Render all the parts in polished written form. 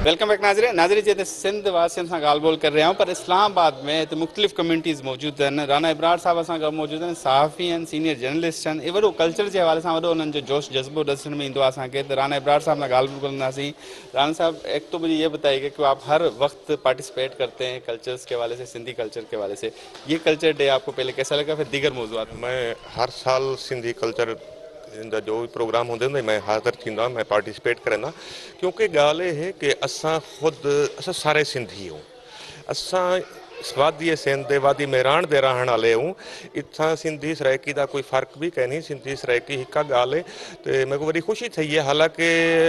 Welcome back नाजरे नाजरी जे सिंध वासियुनि सां ॻाल्हि ॿोल करे रहिया आहियूं पर इस्लामाबाद में हिते मुख़्तलिफ़ कम्यूनिटीज़ मौजूदु आहिनि। राना इब्रार साहब असां गॾु मौजूदु आहिनि, सहाफ़ी आहिनि, सीनियर जर्नलिस्ट आहिनि। वॾो कल्चर जे हवाले सां वॾो उन्हनि जो जोश जज़्बो ॾिसण में ईंदो आहे असांखे। त राना इब्रार साहब सां ॻाल्हि ॿोल कंदासीं। राना साहब, एक तो मुझे ये बताइएगा कि आप हर वक्त पार्टिसिपेट करते हैं कल्चर्स के हवाले से, सिंधी कल्चर के हवाले से, ये कल्चर डे आपको पहले कैसा लगा, फिर दीगर मौजूद? मैं हर साल सिंधी कल्चर जो भी प्रोग्राम होंगे मैं हाज़िर थींदा, मैं पार्टिसिपेट करना, क्योंकि गाल है कि असा खुद अस सारे सिंधी हूँ। असा वादी सिंध वादी मैरान दे रहने वाले हूँ। इतना सिंधी सरायकी का कोई फर्क भी कह नहीं, सिंधी सरायकी एक गाल है। तो मेरे को बड़ी खुशी थी है, हालांकि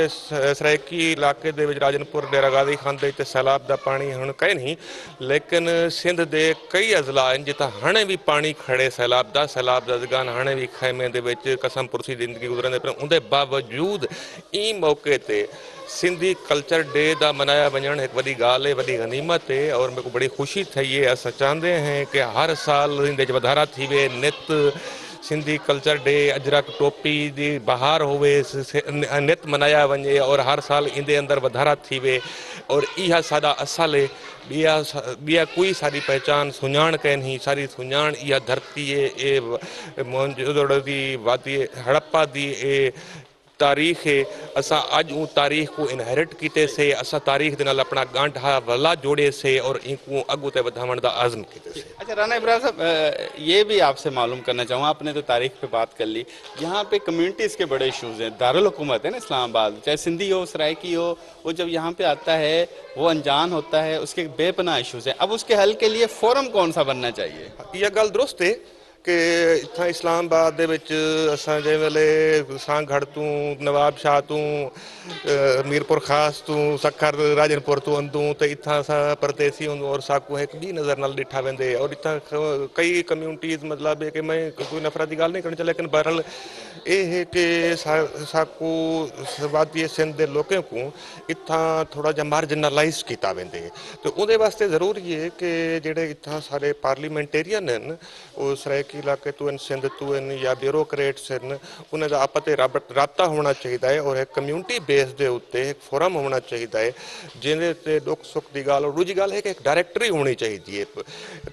सरायकी इलाके दे विच राजनपुर डेरा गाजी खान दे सैलाब का पानी हुण कह नहीं, लेकिन सिंध दे कई अज़ला हैं जिता हाणे भी पानी खड़े सैलाब का जगान हाणे भी खैमे दे विच कसम पुरसी जिंदगी गुजरंदे पर उनके बावजूद ई मौके ते सिंधी कल्चर डे का मनाया वजन एक बड़ी गाल है, बड़ी गनीमत है। और मेरे को बड़ी खुशी थी है। अस चाहते हैं कि हर साल इन वधारा थी वे, नित सिंधी कल्चर डे अजरक टोपी की बहार होवे, नित मनाया वजे और हर साल इंदे अंदर वधारा थी वे। और इहा साडा असल है, बिया कोई सारी पहचान सुञाण कहनी, सारी सुञाण इहा धरती ए मोहनजोदड़ो दी वादी हड़प्पा दी ए तारीख है। असा अज उन तारीख को इनहेरिट किते से, असा तारीख दे नाल अपना गांठा वला जोड़े से और इनको अगू ते वधावण दा आज़म किते से। अच्छा राना इब्रार साहब, ये भी आपसे मालूम करना चाहूँगा, आपने तो तारीख पे बात कर ली, यहाँ पे कम्युनिटीज़ के बड़े इश्यूज़ हैं। दारुल हुकूमत है ना इस्लामाबाद, चाहे सिंधी हो सराइकी हो, वो जब यहाँ पे आता है वो अनजान होता है, उसके बेपनाह इश्यूज़ हैं। अब उसके हल के लिए फोरम कौन सा बनना चाहिए? यह गल दुरुस्त है कि इतना इस्लामाबाद दे विच असां जै वेले सांगढ़ तू नवाब शाह तू मीरपुर खास तू सखर राजनपुर तू अंदू तो इतना असां परदेसी हूँ और साकू एक भी नज़र नाल ॾिठा वेंदे। और इतना कई कम्यूनिटीज़ मतलब है कि मैं कोई नफरत की गाल नहीं करनी चाहिए, लेकिन बहरहाल ये है कि साकू वादी सिंध के लोगों को इतना थोड़ा जहा मार्जिनलाइज किया वेंदे। तो उहदे वास्ते ज़रूरी है कि जेडे इतना सारे पार्लीमेंटेरियन हैं वो सरायकी इलाके तो इन सिंध तो इन या ब्यूरोक्रेट्स हैं, उनका आपस रबता होना चाहिए है। और एक कम्यूनिटी बेस के उत्ते एक फोरम होना चाहिए है जिन्हें दुख सुख की गाल। और दूजी गाल है कि एक डायरेक्टरी होनी चाहिए,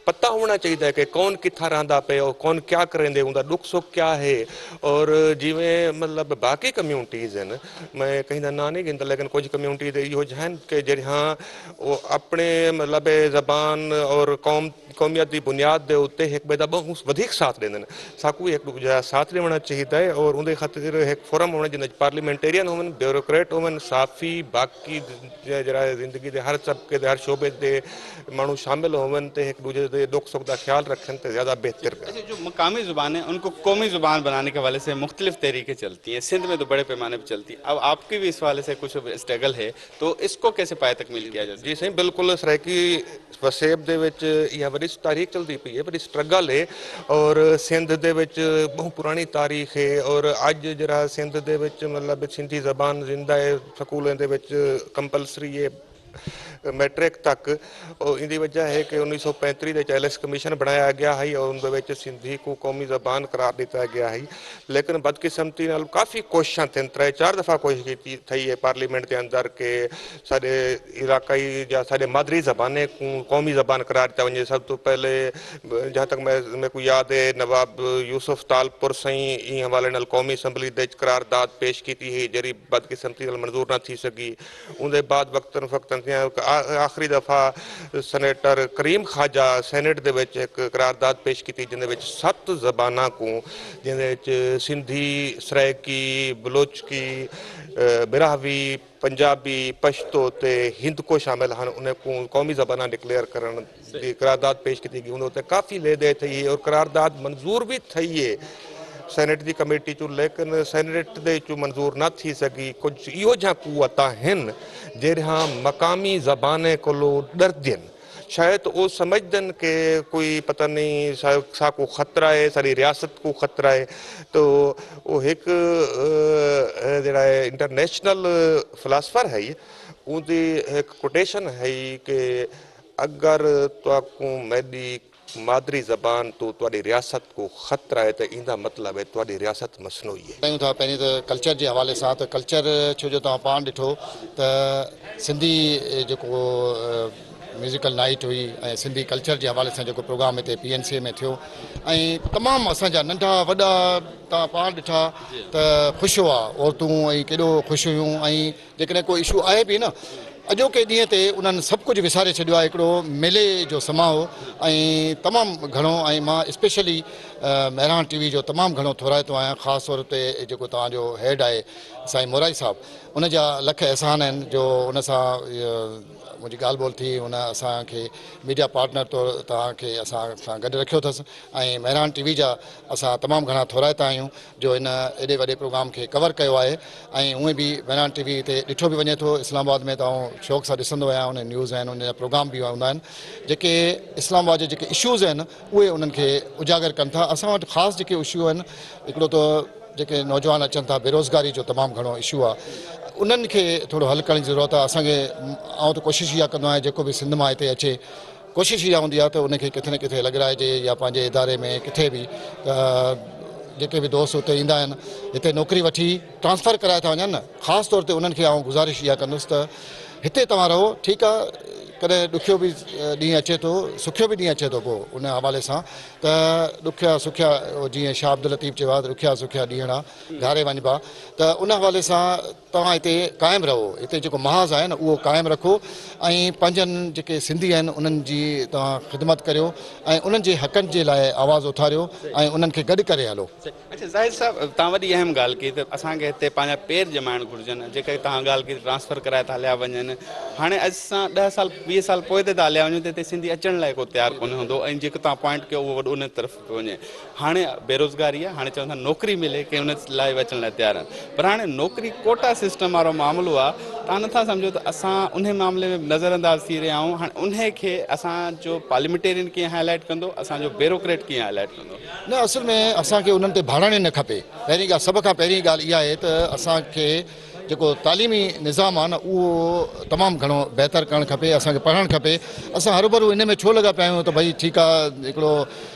पता होना चाहिए है कि कौन कितना रहा पे और कौन क्या करेंगे, उनका दुख सुख क्या है। और जिमें मतलब बाकी कम्यूनिटीज़ हैं, मैं कहीं का ना नहीं गिनता, लेकिन कुछ कम्यूनिटीज़ यो हैं कि जहाँ वो अपने मतलब जबान और कौमियत की बुनियाद के उत्ते एक ॿिए का बहुत अधिक साथ देंगे। साकू एक दूजा साथ देना चाहिए है। और उनके खातिर एक फोरम होना जिन पार्लीमेंटेरियन होवन, ब्यूरोक्रेट होवन, साफ़ी बाकी जरा जिंदगी के हर तबके हर शोबे के मानू शामिल होवन तो एक दूजे के दुख सुख का ख्याल रखन तो ज़्यादा बेहतर। अच्छा, जो मकामी ज़ुबान है उनको कौमी ज़ुबान बनाने के हवाले से मुख्तलिफ तरीके चलती हैं, सिंध में तो बड़े पैमाने पर चलती है। अब आपकी भी इस हवाले से कुछ स्ट्रगल है, तो इसको कैसे पाए तकमील किया जाए? जी सही बिल्कुल, सरायकी वसेब दे विच यह बड़ी तारीख चलती पई है, बड़ी स्ट्रगल है। और सिंध दे विच बहुत पुरानी तारीख है। और अज जरा सिंध दे विच मतलब सिंधी जबान जिंदा है, स्कूलों दे विच कंपलसरी है मैट्रिक तक। और इनकी वजह है कि 1935 के एलिस कमीशन बनाया गया है और उनके सिंधी को कौमी जबान करार दिता गया है। लेकिन बदकिस्मती नाल काफ़ी कोशिशें थियन, 3-4 दफ़ा कोशिश की थी है पार्लीमेंट के अंदर के साढ़े इलाकाई या साढ़े मादरी जबाने को कौमी जबान करार दिया वजे। सब तो पहले जहाँ तक मेरे को याद है नवाब यूसुफ तालपुर सही इन हवाले नाल कौमी असैम्बली दे करारदाद पेश की है, जरी बदकिस्मती नाल मंजूर न थी सकी। उनके बाद वक्तन फक्तन आखिरी दफ़ा सैनेटर करीम खाजा सैनेट दे विच एक करारदाद पेश की जिन्हें 7 जबाना को जिन्हें सिंधी, सरायकी, बलोचकी, बिराहवी, पंजाबी, पश्तो ते हिंद को शामिल हैं, उन्हें कौमी जबाना डिक्लेयर करने की करारदाद पेश की गई। उन्होंने काफ़ी ले दे थी है और करारदाद मंजूर भी थी है सैनेट की कमेटी चो, लेकिन सैनेट दे चो मंजूर न थी सकी। कुछ इो जहाँ कुवत हैं जहाँ मकामी जबाने को डरदन, शायद वो समझदन कि कोई पता नहीं सा को ख़तरा है, सारी रियासत को ख़तरा है। तो वो एक जरा इंटरनेशनल फिलासफर है, उनकी एक कोटेशन है कि अगर तो मैडी मादरी ज़बान तो तुहाडी रियासत को ख़तरा है, तो इंदा मतलब है तुहाडी रियासत मसनूई है। कयूं था पहिरीं त कल्चर जे हवाले सां, त कल्चर छो जो तव्हां पाण ॾिठो त सिंधी जेको म्यूज़िकल नाइट हुई ऐं सिंधी कल्चर जे हवाले सां जेको प्रोग्राम हिते PNC में थियो ऐं तमामु असांजा नंढा वॾा तव्हां पाण ॾिठा त ख़ुशि हुआ, औरतूं ऐं केॾो ख़ुशि हुयूं। ऐं जेकॾहिं को इशू आहे बि न, अॼोके ॾींहं ते उन्हनि सभु कुझु विसारे छॾियो आहे। हिकिड़ो मेले जो समा हो ऐं तमामु घणो, ऐं मां स्पेशली महिराण TV जो तमामु घणो थोराइतो आहियां, ख़ासि तौर ते जेको तव्हांजो हेड आहे साईं मोराई साहिबु, उन जा लख एहसान आहिनि जो उन सां मुंहिंजी ॻाल्हि ॿोल थी, हुन असांखे मीडिया पार्टनर तौरु तव्हांखे असां सां गॾु रखियो अथसि। ऐं महिराण TV जा असां तमामु घणा थोराइता आहियूं जो हिन एॾे वॾे प्रोग्राम खे कवर कयो आहे। ऐं उहे बि महिराण TV ते ॾिठो बि वञे थो, इस्लामाबाद में तव्हां शौक़ सां ॾिसंदो आहियां, उन न्यूज़ आहिनि, उन जा प्रोग्राम बि हूंदा आहिनि जेके इस्लामाबाद जे जेके इशूज़ आहिनि उहे उन्हनि खे उजागर कनि था। असां वटि ख़ासि जेके इशू आहिनि, हिकिड़ो त जेके नौजवान अचनि था, बेरोज़गारी जो तमामु घणो इशू आहे, उन्हनि खे थोरो हल करण जी ज़रूरत आहे। असांखे आउं त कोशिशि इहा कंदो आहियां जेको बि सिंध मां हिते अचे, कोशिशि इहा हूंदी आहे त उनखे किथे न किथे लॻाइजे, या पंहिंजे इदारे में किथे बि जेके बि दोस्त हुते ईंदा आहिनि हिते नौकिरी वठी ट्रांसफ़र कराए था वञनि न, ख़ासि तौर ते उन्हनि खे आउं गुज़ारिश इहा कंदुसि त हिते तव्हां रहो। ठीकु आहे, कॾहिं ॾुखियो बि ॾींहुं अचे थो, सुखियो बि ॾींहुं अचे थो, पोइ उन हवाले सां त ॾुखिया सुखिया, जीअं शाह अब्दुल लतीफ़ चयो आहे त ॾुखिया सुखिया ॾींहं घारे वञिबा, त उन हवाले सां तव्हां हिते क़ाइमु रहो, हिते जेको महाज़ आहे न उहो क़ाइमु रखो ऐं पंहिंजनि जेके सिंधी आहिनि उन्हनि जी तव्हां ख़िदमत करियो ऐं उन्हनि जे हक़नि जे लाइ आवाज़ु उथारियो ऐं उन्हनि खे गॾु करे हलो। अच्छा ज़ाहिर साहब, तव्हां वॾी अहम ॻाल्हि कई त असांखे हिते पंहिंजा पेर जमाइणु घुरिजनि, जेके तव्हां ॻाल्हि कई ट्रांसफ़र कराए था हलिया वञनि। हाणे अॼु सां 10 साल 20 साल पोइ ते था हलिया वञूं त हिते सिंधी अचण लाइ को तयारु कोन हूंदो, ऐं जेको तव्हां पॉइंट कयो उहो वॾो उन तरफ़ पियो वञे। हाणे बेरोज़गारी आहे, हाणे चवनि था नौकिरी मिले के उन लाइ अचण लाइ तयारु आहिनि, पर हाणे नौकिरी कोटा सिस्टम वारो मामिलो आहे। तव्हां नथा सम्झो त असां उन मामले में नज़रअंदाज़ थी रहिया आहियूं। हाणे उन खे असांजो पार्लियामेंटेरियन कीअं हाईलाइट कंदो, असांजो ब्यूरोक्रेट कीअं हाईलाइट कंदो? न, असल में असांखे उन्हनि ते भाड़ाणी न खपे। पहिरीं ॻाल्हि, सभ खां पहिरीं ॻाल्हि इहा आहे त असांखे जेको तालीमी निज़ाम आहे न उहो तमामु घणो बहितर करणु खपे, असांखे पढ़णु खपे। असां हरूभरू इन में छो लॻा पिया आहियूं त भई ठीकु आहे, हिकिड़ो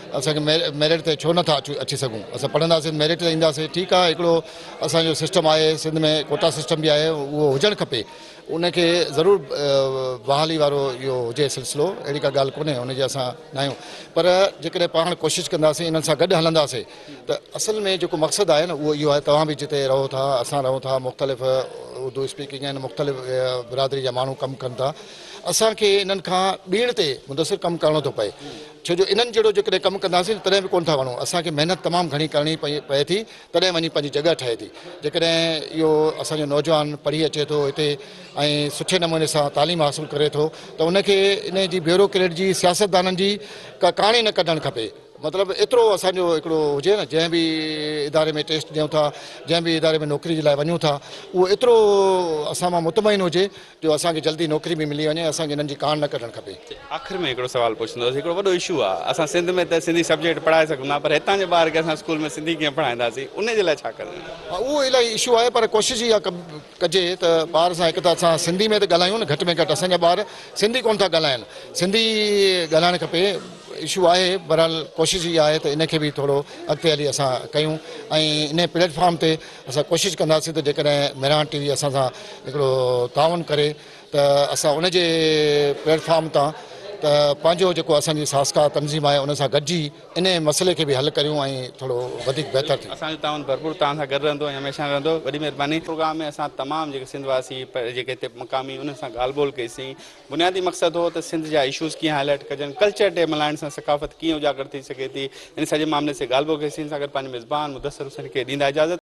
असांखे मेरिट ते छो नथा अची सघूं, असां पढ़ंदासीं मेरिट ते ईंदासीं, ठीकु आहे। हिकिड़ो असांजो सिस्टम आहे सिंध में, कोटा सिस्टम बि आहे, उहो हुजणु खपे, उनखे ज़रूरु बहाली वारो इहो हुजे सिलसिलो, अहिड़ी का ॻाल्हि कोन्हे, हुनजे असां न आहियूं। पर जेकॾहिं पाण कोशिशि कंदासीं, इन्हनि सां गॾु हलंदासीं, त असल में जेको मक़सदु आहे न उहो इहो आहे, तव्हां बि जिते रहो था, असां रहूं था, मुख़्तलिफ़ उर्दू स्पीकिंग आहिनि, मुख़्तलिफ़ बिरादरी जा माण्हू कमु कनि था, असांखे इन्हनि खां ॿीण ते मुदसिर कमु करिणो थो पए। छो जो इन्हनि जहिड़ो जेकॾहिं कमु कंदासीं तॾहिं बि कोन था वणूं, असांखे महिनत तमामु घणी करणी पए थी, तॾहिं वञी पंहिंजी जॻह ठहे थी। जेकॾहिं इहो असांजो नौजवान पढ़ी अचे थो हिते ऐं सुठे नमूने सां तालीम हासिलु करे थो, त उनखे इन जी ब्यूरोक्रेट जी, सियासतदाननि जी का कहाणी न कढणु खपे। मतिलबु एतिरो असांजो हिकिड़ो हुजे न, जंहिं बि इदारे में टेस्ट ॾियूं था, जंहिं बि इदारे में नौकिरी जे लाइ वञूं था, उहो एतिरो असां मां मुतमइन हुजे जो असांखे जल्दी नौकिरी बि मिली वञे, असांखे हिननि जी कान न कढणु खपे। आख़िर में हिकिड़ो सवाल पुछंदुसि, हिकिड़ो वॾो इशू आहे, असां सिंध में त सिंधी सब्जेक्ट पढ़ाए सघूं था, पर हितां जे ॿार खे असां स्कूल में सिंधी कीअं पढ़ाईंदासीं, उन जे लाइ छा करिणो? उहो इलाही इशू आहे, पर कोशिशि इहा कजे त ॿार सां हिकु त असां सिंधी में त ॻाल्हायूं न, घटि में घटि असांजा ॿार सिंधी कोन था ॻाल्हाइनि, सिंधी ॻाल्हाइणु खपे। इशू आहे, बहरहाल कोशिशि इहा आहे त इनखे बि थोरो अॻिते हली असां कयूं, ऐं इन प्लेटफॉर्म ते असां कोशिशि कंदासीं त जेकॾहिं महिराण TV असां सां हिकिड़ो ताउन करे त असां उनजे प्लेटफॉर्म तां त पंहिंजो जेको असांजी साज़गार तंज़ीम आहे उन सां गॾिजी इन मसइले खे बि हल करियूं ऐं थोरो वधीक बहितर थिए। असांजो ताउन भरपूर तव्हां सां गॾु रहंदो ऐं हमेशह रहंदो। वॾी महिरबानी। प्रोग्राम में असां तमामु जेके सिंधवासी जेके हिते मक़ामी उन्हनि सां ॻाल्हि ॿोल कईसीं। बुनियादी मक़सदु हो त सिंध जा इशूज़ कीअं हाईलाइट कजनि, कल्चर डे मल्हाइण सां सकाफ़त कीअं उजागर थी सघे थी, इन सॼे मामले से ॻाल्हि ॿोल कईसीं। सां गॾु पंहिंजे मिज़बान मुदस्सिर हुसैन खे ॾींदा इजाज़त।